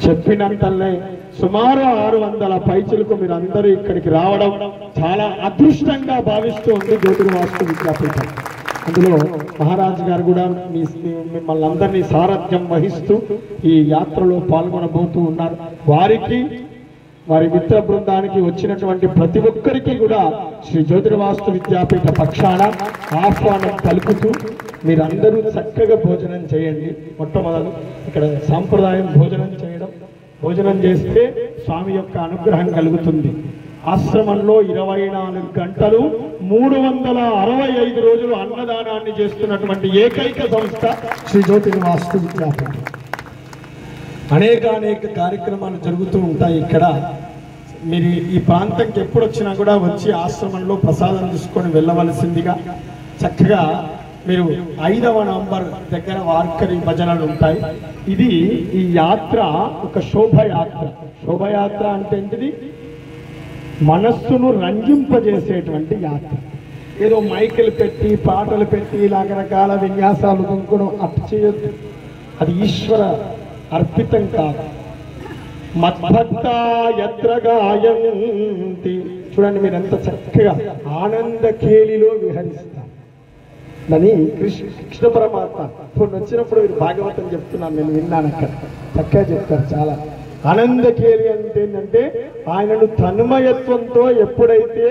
చెప్పినంతనే సుమారు 600 పైచులకు మీరు అందరూ ఇక్కడికి రావడం చాలా అదృష్టంగా భావిస్తూ ఉంది జ్యోతిర్మఠ వాస్తు విద్యాపీఠం. అందులో మహారాజు గారు కూడా మిమ్మల్ని అందరినీ సారథ్యం వహిస్తూ ఈ యాత్రలో పాల్గొనబోతూ ఉన్నారు. వారికి వారి మిత్ర బృందానికి వచ్చినటువంటి ప్రతి ఒక్కరికి కూడా శ్రీ జ్యోతిర్మఠ వాస్తు విద్యాపీఠ పక్షాన ఆహ్వానం పలుకుతూ మీరందరూ చక్కగా భోజనం చేయండి. మొట్టమొదలు ఇక్కడ సాంప్రదాయం భోజనం చేస్తే స్వామి యొక్క అనుగ్రహం కలుగుతుంది. ఆశ్రమంలో 24 గంటలు 365 రోజులు అన్నదానాన్ని చేస్తున్నటువంటి ఏకైక సంస్థ శ్రీ జ్యోతిర్మఠ వాస్తు విద్యాపీఠం. అనేక కార్యక్రమాలు జరుగుతూ ఉంటాయి. ఇక్కడ మీరు ఈ ప్రాంతంకి ఎప్పుడు వచ్చినా కూడా వచ్చి ఆశ్రమంలో ప్రసాదం తీసుకొని వెళ్ళవలసిందిగా. చక్కగా మీరు 5వ నంబర్ దగ్గర వార్కరి భజనలు ఉంటాయి. ఇది ఈ యాత్ర ఒక శోభయాత్ర అంటే ఏంటిది? మనస్సును రంజింపజేసేటువంటి యాత్ర. ఏదో మైకులు పెట్టి పాటలు పెట్టి రకరకాల విన్యాసాలు కొనుక్కోవడం అటు చేయొద్దు. అది ఈశ్వర అర్పితం కాదు. మద్భక్త యత్ర గాయంతి. చూడండి మీరు ఎంత చక్కగా ఆనంద కేలిలో విహరిస్తారు. దాని కృష్ణ పరమాత్మ ఇప్పుడు వచ్చినప్పుడు మీరు భాగవతం చెప్తున్నాను, నేను విన్నాను. అక్కడ చక్కగా చెప్తారు. చాలా ఆనంద కేలి అంటే ఏంటంటే ఆయనను తన్మయత్వంతో ఎప్పుడైతే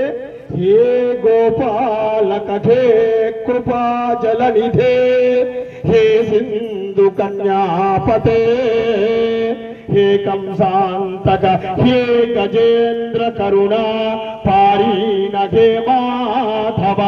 హే గోపాలక హే కృపా జలనిధే హే సింధు కన్యాపతే హే కంసాంతక హే గజేంద్ర కరుణా పారీణ హే మాధవ